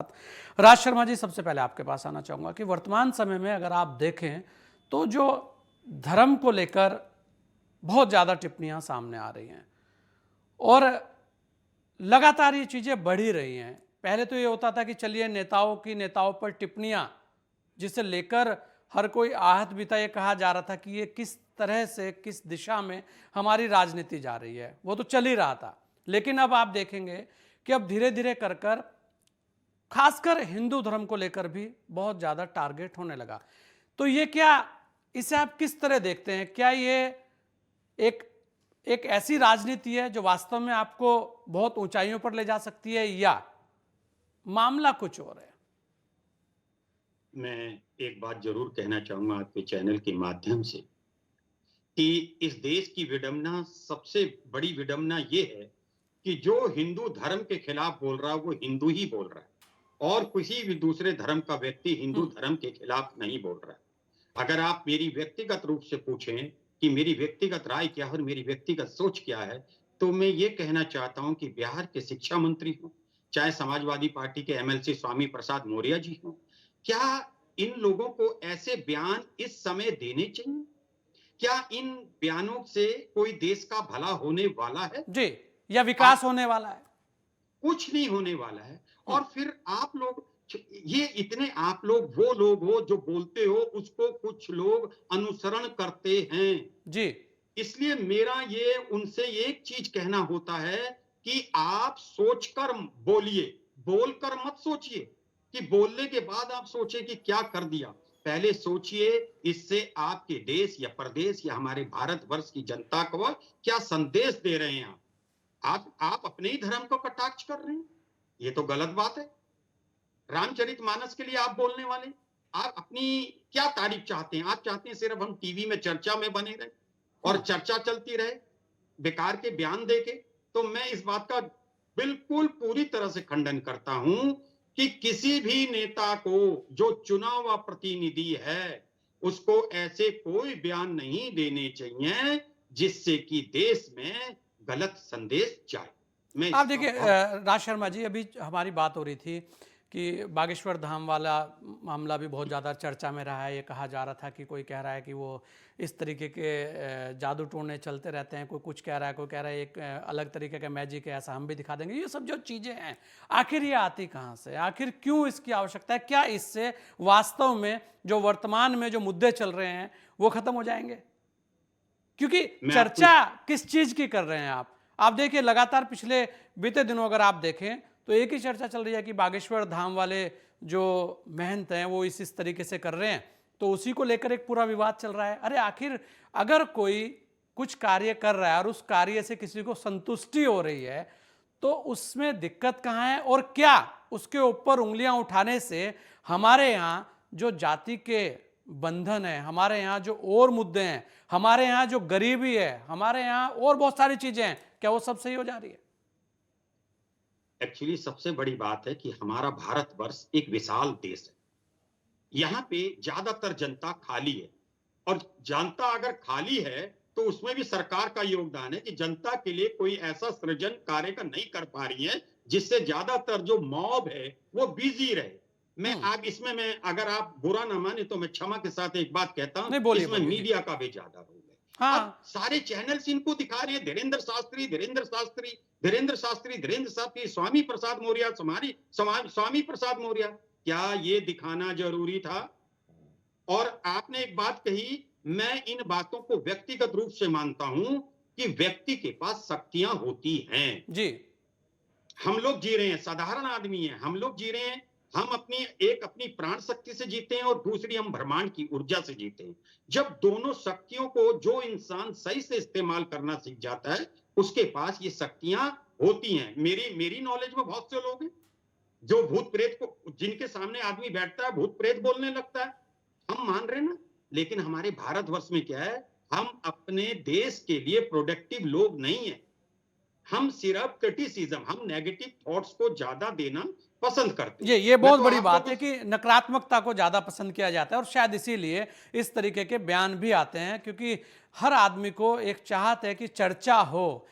राज शर्मा जी, सबसे पहले आपके पास आना चाहूँगा कि वर्तमान समय में अगर आप देखें तो जो धर्म को लेकर बहुत ज़्यादा टिप्पणियां सामने आ रही हैं और लगातार ये चीज़ें बढ़ ही रही हैं। पहले तो ये होता था कि चलिए नेताओं पर टिप्पणियां जिसे लेकर हर कोई आहत भी था, ये कहा जा रहा था कि ये किस तरह से किस दिशा में हमारी राजनीति जा रही है, वो तो चल ही रहा था। लेकिन अब आप देखेंगे कि अब धीरे धीरे कर कर खासकर हिंदू धर्म को लेकर भी बहुत ज़्यादा टारगेट होने लगा। तो ये क्या, इसे आप किस तरह देखते हैं? क्या ये एक एक ऐसी राजनीति है जो वास्तव में आपको बहुत ऊंचाइयों पर ले जा सकती है, या मामला कुछ और है? मैं एक बात ज़रूर कहना चाहूँगा आपके चैनल के माध्यम से कि इस देश की विडंबना, सबसे बड़ी विडंबना ये है कि जो हिंदू धर्म के खिलाफ बोल रहा है, वो हिंदू ही बोल रहा है और किसी भी दूसरे धर्म का व्यक्ति हिंदू धर्म के खिलाफ नहीं बोल रहा है। अगर आप मेरी व्यक्तिगत रूप से पूछें कि मेरी व्यक्तिगत राय क्या है और मेरी व्यक्तिगत सोच क्या है, तो मैं ये कहना चाहता हूँ कि बिहार के शिक्षा मंत्री हों, चाहे समाजवादी पार्टी के एमएलसी स्वामी प्रसाद मौर्य जी हों, क्या इन लोगों को ऐसे बयान इस समय देने चाहिए? क्या इन बयानों से कोई देश का भला होने वाला है? जी, या विकास आप होने वाला है? कुछ नहीं होने वाला है। हम्म, और फिर आप लोग ये इतने आप लोग वो लोग हो जो बोलते हो उसको कुछ लोग अनुसरण करते हैं। जी। इसलिए मेरा ये उनसे एक चीज कहना होता है कि आप सोचकर बोलिए, बोलकर मत सोचिए कि बोलने के बाद आप सोचे कि क्या कर दिया। पहले सोचिए इससे आपके देश या प्रदेश या हमारे भारतवर्ष की जनता को क्या संदेश दे रहे हैं आप। आप अपने ही धर्म को कटाक्ष कर रहे हैं, ये तो गलत बात है। रामचरितमानस के लिए आप बोलने वाले, आप अपनी क्या तारीफ चाहते हैं? आप चाहते हैं सिर्फ हम टीवी में चर्चा में बने रहे और हम्म, चर्चा चलती रहे बेकार के बयान देके। तो मैं इस बात का बिल्कुल पूरी तरह से खंडन करता हूं कि किसी भी नेता को जो चुना हुआ प्रतिनिधि है उसको ऐसे कोई बयान नहीं देने चाहिए जिससे कि देश में गलत संदेश जाए। मैं आप इसका देखिए, बहुत राज शर्मा जी, अभी हमारी बात हो रही थी कि बागेश्वर धाम वाला मामला भी बहुत ज़्यादा चर्चा में रहा है। ये कहा जा रहा था कि कोई कह रहा है कि वो इस तरीके के जादू टोने चलते रहते हैं, कोई कुछ कह रहा है, कोई कह रहा है एक अलग तरीके का मैजिक है, ऐसा हम भी दिखा देंगे। ये सब जो चीज़ें हैं, आखिर ये आती कहाँ से? आखिर क्यों इसकी आवश्यकता है? क्या इससे वास्तव में जो वर्तमान में जो मुद्दे चल रहे हैं वो खत्म हो जाएंगे? क्योंकि मैं आपको चर्चा किस चीज की कर रहे हैं आप देखिए, लगातार पिछले बीते दिनों अगर आप देखें तो एक ही चर्चा चल रही है कि बागेश्वर धाम वाले जो महंत हैं वो इस तरीके से कर रहे हैं, तो उसी को लेकर एक पूरा विवाद चल रहा है। अरे आखिर अगर कोई कुछ कार्य कर रहा है और उस कार्य से किसी को संतुष्टि हो रही है तो उसमें दिक्कत कहाँ है? और क्या उसके ऊपर उंगलियां उठाने से हमारे यहाँ जो जाति के बंधन है, हमारे यहाँ जो और मुद्दे हैं, हमारे यहाँ जो गरीबी है, हमारे यहाँ और बहुत सारी चीजें हैं, क्या वो सब सही हो जा रही है? एक्चुअली सबसे बड़ी बात है कि हमारा भारतवर्ष एक विशाल देश है। यहाँ पे ज्यादातर जनता खाली है और जनता अगर खाली है तो उसमें भी सरकार का योगदान है कि जनता के लिए कोई ऐसा सृजन कार्य का नहीं कर पा रही है जिससे ज्यादातर जो मॉब है वो बिजी रहे। मैं हम्म, आप इसमें मैं अगर आप बुरा ना माने तो मैं क्षमा के साथ एक बात कहता हूं, नहीं, बोलिए इसमें बोलिए जी। मीडिया का भी ज्यादा रोल है। अब हाँ, सारे चैनल्स इनको दिखा रहे हैं, धीरेन्द्र शास्त्री धीरेन्द्र शास्त्री धीरेन्द्र शास्त्री धीरेन्द्र शास्त्री, स्वामी प्रसाद मौर्य स्वामी प्रसाद मौर्य। क्या ये दिखाना जरूरी था? और आपने एक बात कही, मैं इन बातों को व्यक्तिगत रूप से मानता हूं कि व्यक्ति के पास शक्तियां होती हैं। जी। हम लोग जी रहे हैं, साधारण आदमी हैं, हम लोग जी रहे हैं। हम अपनी प्राण शक्ति से जीते हैं और दूसरी हम ब्रह्मांड की ऊर्जा से जीते हैं। जब दोनों शक्तियों को जो इंसान सही से इस्तेमाल करना सीख जाता है उसके पास ये शक्तियां होती हैं। मेरी मेरी नॉलेज में बहुत से लोग हैं जो भूत प्रेत को, जिनके सामने आदमी बैठता है भूत प्रेत बोलने लगता है। हम मान रहे हैं ना। लेकिन हमारे भारतवर्ष में क्या है, हम अपने देश के लिए प्रोडक्टिव लोग नहीं है। हम सिर्फ क्रिटिसिज्म, हम नेगेटिव थॉट्स को ज्यादा देना पसंद करते हैं। ये मैं बहुत तो बड़ी आप बात लोगों है से कि नकारात्मकता को ज़्यादा पसंद किया जाता है और शायद इसीलिए इस तरीके के बयान भी आते हैं, क्योंकि हर आदमी को एक चाहत है कि चर्चा हो।